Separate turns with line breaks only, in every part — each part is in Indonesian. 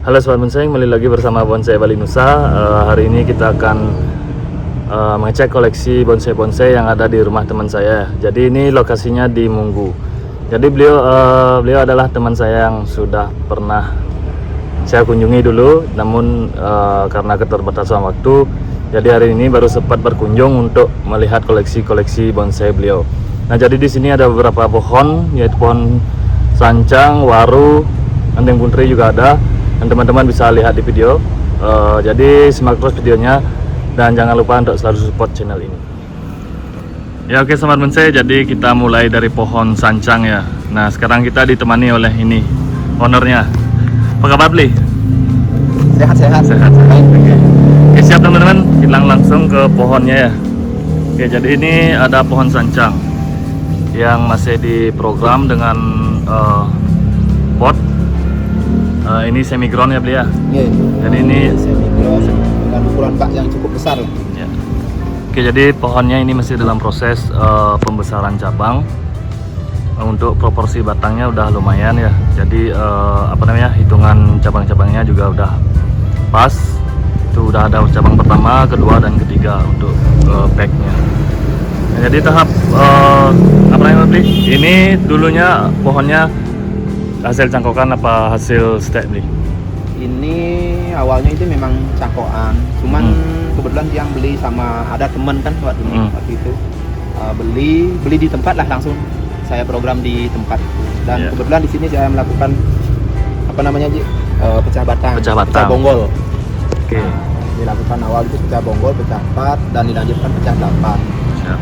Halo Sobat Bonsai, kembali lagi bersama Bonsai Bali Nusa. Hari ini kita akan mengecek koleksi bonsai-bonsai yang ada di rumah teman saya. Jadi ini lokasinya di Munggu. Jadi beliau adalah teman saya yang sudah pernah saya kunjungi dulu, namun karena keterbatasan waktu, jadi hari ini baru sempat berkunjung untuk melihat koleksi-koleksi bonsai beliau. Nah, jadi di sini ada beberapa pohon, yaitu pohon sancang, waru, anting puntri juga ada. Dan teman-teman bisa lihat di video. Jadi simak terus videonya dan jangan lupa untuk selalu support channel ini. Ya oke Sobat Bonsai, jadi kita mulai dari pohon sancang ya. Nah sekarang kita ditemani oleh ini ownernya. Apa kabar Bli?
Sehat.
Oke, siap teman-teman, kita langsung ke pohonnya ya. Oke, jadi ini ada pohon sancang yang masih diprogram dengan pot. Ini semi ground ya Beli ya.
Iya.
Jadi ini
semi ground dengan ukuran bak yang cukup besar.
Ya. Oke, jadi pohonnya ini masih dalam proses pembesaran cabang. Untuk proporsi batangnya udah lumayan ya. Jadi hitungan cabang-cabangnya juga udah pas. Itu udah ada cabang pertama, kedua dan ketiga untuk packnya. Nah, jadi tahap Beli? Ini dulunya pohonnya hasil cangkokan apa hasil stek Beli?
Ini awalnya itu memang cangkokan, cuman kebetulan yang beli sama ada teman kan waktu itu beli di tempat lah, langsung saya program di tempat dan kebetulan di sini saya melakukan pecah batang, pecah bonggol.
Oke.
Dilakukan awal itu pecah bonggol, pecah 4 dan dilanjutkan pecah 8.
Siap.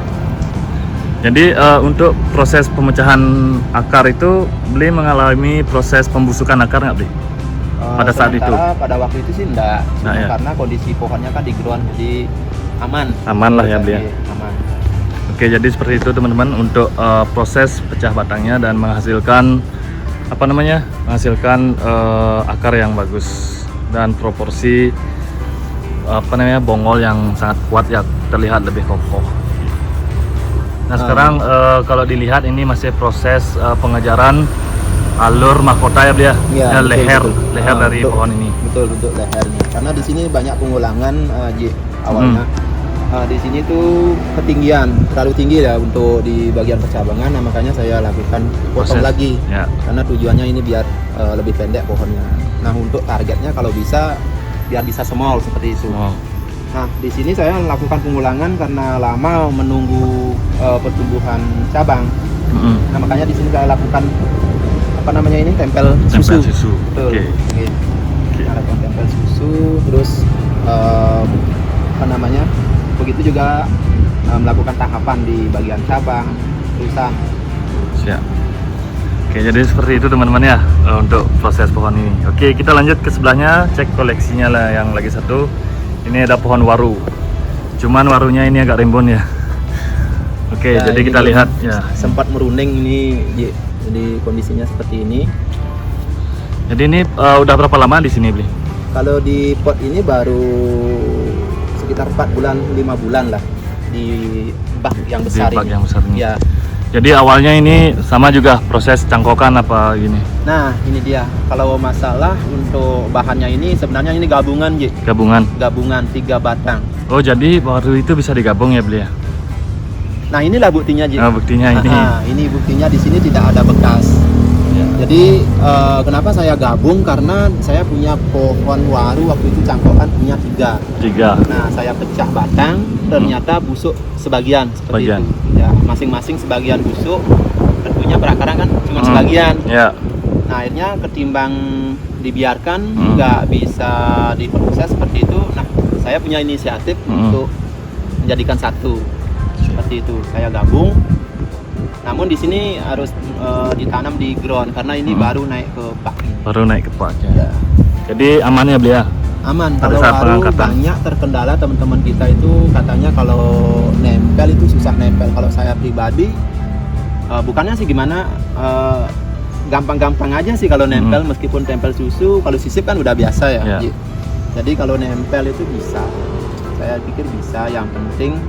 Jadi untuk proses pemecahan akar itu Beli mengalami proses pembusukan akar nggak Beli? Pada saat itu?
Pada waktu itu sih enggak,
ya.
Karena kondisi pohonnya kan di ground, jadi aman.
Aman lah ya Beli ya.
Aman.
Oke, jadi seperti itu teman-teman untuk proses pecah batangnya dan menghasilkan akar yang bagus dan proporsi bonggol yang sangat kuat ya, terlihat lebih kokoh. Nah sekarang kalau dilihat ini masih proses pengejaran alur mahkota ya Beli ya, leher dari pohon ini. Betul,
untuk lehernya. Karena di sini banyak pengulangan awalnya. Di sini tuh ketinggian terlalu tinggi ya untuk di bagian percabangan, nah makanya saya lakukan potong lagi. Ya. Karena tujuannya ini biar lebih pendek pohonnya. Nah untuk targetnya kalau bisa biar bisa small seperti itu. Nah di sini saya lakukan pengulangan karena lama menunggu pertumbuhan cabang. Nah makanya di sini saya lakukan tempel susu. Betul. Okay. Lakukan tempel susu, terus begitu juga melakukan tahapan di bagian cabang, terusan.
Siap. Oke, jadi seperti itu teman-teman ya untuk proses pohon ini. Oke, kita lanjut ke sebelahnya, cek koleksinya lah yang lagi satu. Ini ada pohon waru. Cuman warunya ini agak rimbun ya. Oke, jadi kita lihat ya.
Sempat merunding ini, jadi kondisinya seperti ini.
Jadi ini udah berapa lama di sini Beli?
Kalau di pot ini baru sekitar 4 bulan 5 bulan lah di bak yang besar ini.
Yang besar ini.
Ya.
Jadi awalnya ini sama juga proses cangkokan apa gini?
Nah ini dia, kalau masalah untuk bahannya ini sebenarnya ini gabungan Gabungan 3 batang.
Oh jadi waru itu bisa digabung ya Beli ya?
Nah inilah buktinya
buktinya ini.
Ini buktinya, di sini tidak ada bekas. Jadi kenapa saya gabung, karena saya punya pohon waru waktu itu cangkokan punya 3. Nah saya pecah batang, ternyata busuk sebagian seperti itu. Ya masing-masing sebagian busuk, tentunya perakaran kan cuma sebagian. Nah akhirnya ketimbang dibiarkan nggak bisa diproses seperti itu. Nah saya punya inisiatif untuk menjadikan satu seperti itu. Saya gabung. Namun di sini harus ditanam di ground karena ini baru naik ke bak.
Baru naik ke bak ya. Jadi aman ya Beli ya?
Aman. Kalau waru banyak terkendala teman-teman kita itu katanya kalau nempel itu susah nempel. Kalau saya pribadi bukannya sih gimana, gampang-gampang aja sih kalau nempel, meskipun tempel susu. Kalau sisip kan udah biasa ya. Jadi kalau nempel itu bisa. Saya pikir bisa. Yang penting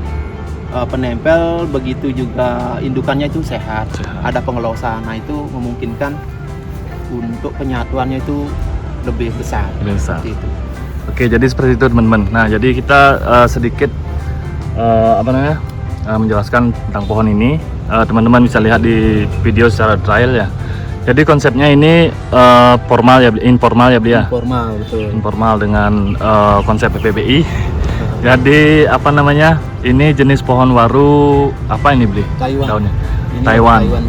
penempel, begitu juga indukannya itu sehat. Ada pengelolaan. Nah itu memungkinkan untuk penyatuannya itu lebih besar.
Lebih besar.
Seperti itu.
Oke, jadi seperti itu teman-teman. Nah, jadi kita sedikit menjelaskan tentang pohon ini. Teman-teman bisa lihat di video secara trial ya. Jadi konsepnya ini informal ya Bli ya.
Informal, betul.
Informal dengan konsep PPBI. Jadi ini jenis pohon waru apa ini Bli?
Taiwan.
Daunnya.
Ini
Taiwan.
ya.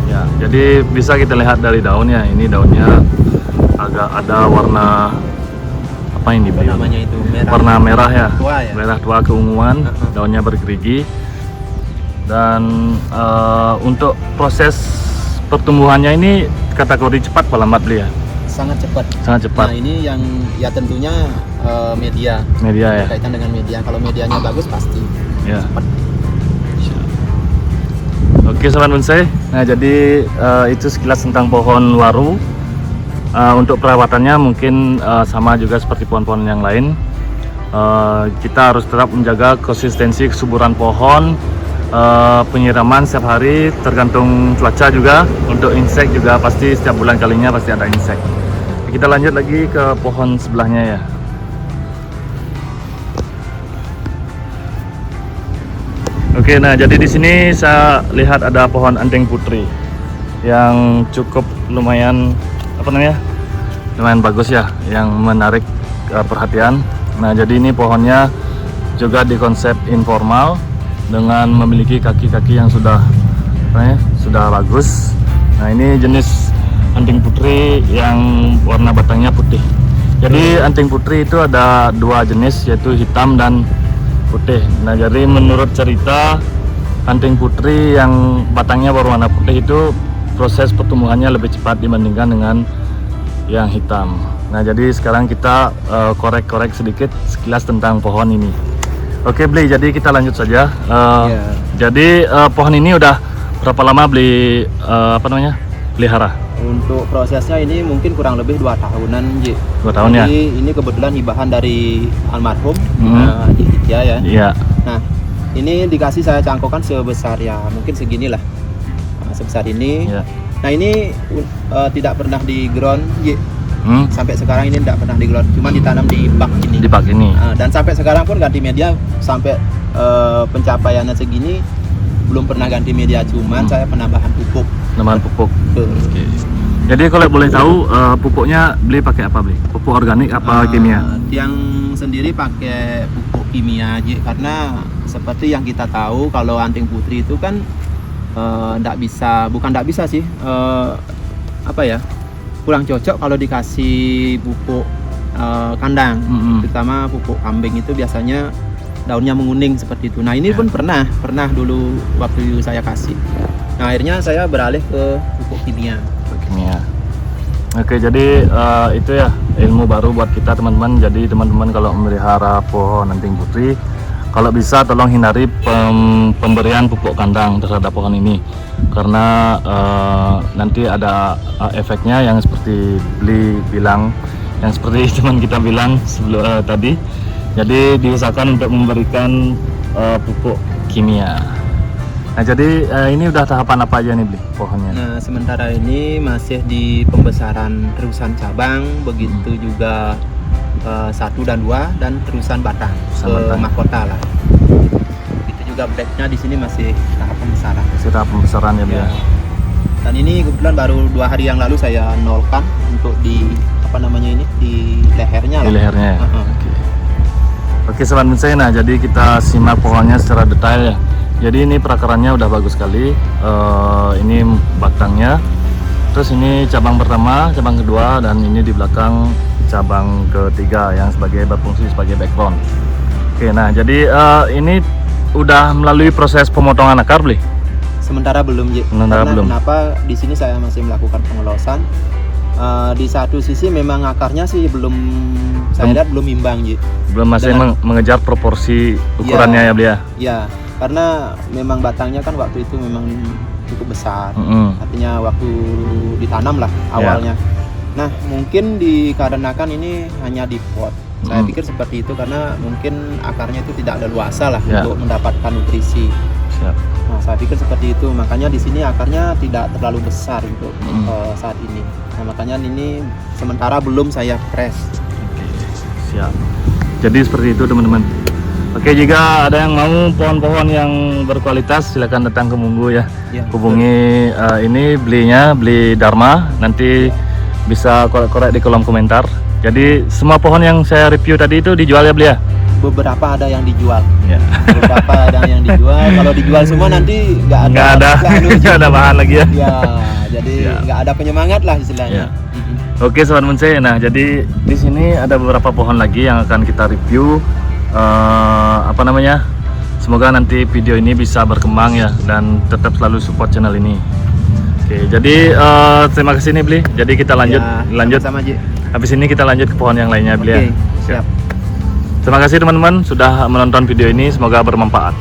Ya, jadi bisa kita lihat dari daunnya. Ini daunnya agak ada warna apa ini Bli?
Namanya itu merah.
Warna merah ya.
Tua ya.
Merah tua keunguan, daunnya bergerigi. Dan untuk proses pertumbuhannya ini kategori cepat apa lambat Bli ya?
Sangat cepat.
Sangat cepat.
Nah, ini yang ya tentunya media
Media ya.
berkaitan dengan media. Kalau medianya bagus pasti
Ya.
cepat.
Oke sobat bonsai. Nah, jadi itu sekilas tentang pohon waru. Untuk perawatannya mungkin sama juga seperti pohon-pohon yang lain. Kita harus tetap menjaga konsistensi kesuburan pohon. Penyiraman setiap hari tergantung cuaca juga. Untuk insek juga pasti setiap bulan kalinya pasti ada insek. Kita lanjut lagi ke pohon sebelahnya ya. Oke, nah jadi di sini saya lihat ada pohon anting putri yang cukup lumayan lumayan bagus ya, yang menarik perhatian. Nah, jadi ini pohonnya juga di konsep informal dengan memiliki kaki-kaki yang sudah bagus. Nah, ini jenis anting putri yang warna batangnya putih. Jadi anting putri itu ada dua jenis, yaitu hitam dan putih. Nah, jadi menurut cerita anting putri yang batangnya berwarna putih itu proses pertumbuhannya lebih cepat dibandingkan dengan yang hitam. Nah, jadi sekarang kita korek-korek sedikit sekilas tentang pohon ini. Oke Bli, jadi kita lanjut saja. Jadi pohon ini udah berapa lama Bli pelihara?
Untuk prosesnya ini mungkin kurang lebih 2 tahunan, Ji.
2 tahun ya?
Jadi ini kebetulan hibahan dari almarhum Haji Hitya ya.
Iya.
Nah, ini dikasih saya cangkokan sebesar ya mungkin seginilah. Nah, sebesar ini.
Iya.
Nah, ini tidak pernah di ground, Ji. Sampai sekarang ini tidak pernah di ground, cuma ditanam di bak ini.
Di bak ini.
Dan sampai sekarang pun ganti media sampai pencapaiannya segini belum pernah ganti media, cuman saya penambahan pupuk.
Penambahan pupuk.
Oke.
Jadi kalau boleh tahu pupuknya Bli pakai apa Bli? Pupuk organik apa kimia?
Yang sendiri pakai pupuk kimia aja, karena seperti yang kita tahu kalau anting putri itu kan bukan nggak bisa sih, kurang cocok kalau dikasih pupuk kandang, terutama pupuk kambing itu biasanya daunnya menguning seperti itu. Nah, ini pun pernah dulu waktu saya kasih. Nah, akhirnya saya beralih ke pupuk kimia.
Oke, jadi itu ya ilmu baru buat kita teman-teman. Jadi teman-teman kalau memelihara pohon anting putri, kalau bisa tolong hindari pemberian pupuk kandang terhadap pohon ini, karena nanti ada efeknya yang seperti Bli bilang, yang seperti teman kita bilang sebelum tadi. Jadi diusahakan untuk memberikan pupuk kimia. Nah, jadi ini udah tahapan apa aja nih Bli pohonnya?
Nah, sementara ini masih di pembesaran terusan cabang, begitu juga 1 dan 2 dan terusan batang ke mahkota lah. Itu juga blacknya di sini masih tahap pembesaran.
Masih tahap pembesaran ya Bli ya.
Dan ini kebetulan baru 2 hari yang lalu saya nolkan untuk di di lehernya lah.
Di lehernya ya. Oke sobat bonsai, nah jadi kita simak pohonnya secara detail ya. Jadi ini perakarannya udah bagus sekali. Ini batangnya, terus ini cabang pertama, cabang kedua, dan ini di belakang cabang ketiga yang berfungsi sebagai backbone. Oke, nah jadi ini udah melalui proses pemotongan akar Bli?
Sementara belum, Ji. Kenapa di sini saya masih melakukan pengelosan? Di satu sisi memang akarnya sih saya lihat belum imbang, Ji.
Belum, masih mengejar proporsi ukurannya ya Bli ya?
Ya, karena memang batangnya kan waktu itu memang cukup besar. Artinya waktu ditanam lah awalnya. Nah, mungkin dikarenakan ini hanya di pot. Saya pikir seperti itu karena mungkin akarnya itu tidak ada luasa lah untuk mendapatkan nutrisi. Nah, saya pikir seperti itu. Makanya di sini akarnya tidak terlalu besar untuk saat ini. Nah, makanya ini sementara belum saya press.
Oke, siap. Jadi seperti itu teman-teman. Oke, jika ada yang mau pohon-pohon yang berkualitas, silakan datang ke Munggu ya.
Ya,
Hubungi ini beli Dharma, nanti bisa korek-korek di kolom komentar. Jadi semua pohon yang saya review tadi itu dijual ya beli ya?
beberapa ada yang dijual.
Ya.
Beberapa ada yang dijual. Kalau dijual semua nanti nggak
ada bahan lagi ya.
Ya, jadi nggak ada penyemangat lah istilahnya.
Ya. Oke Sobat Bonsai, nah jadi di sini ada beberapa pohon lagi yang akan kita review. Semoga nanti video ini bisa berkembang ya dan tetap selalu support channel ini. Oke, jadi terima kasih nih Bli. Jadi kita lanjut
sama Ji.
Habis ini kita lanjut ke pohon yang lainnya Bli ya.
Siap.
Terima kasih teman-teman sudah menonton video ini, semoga bermanfaat.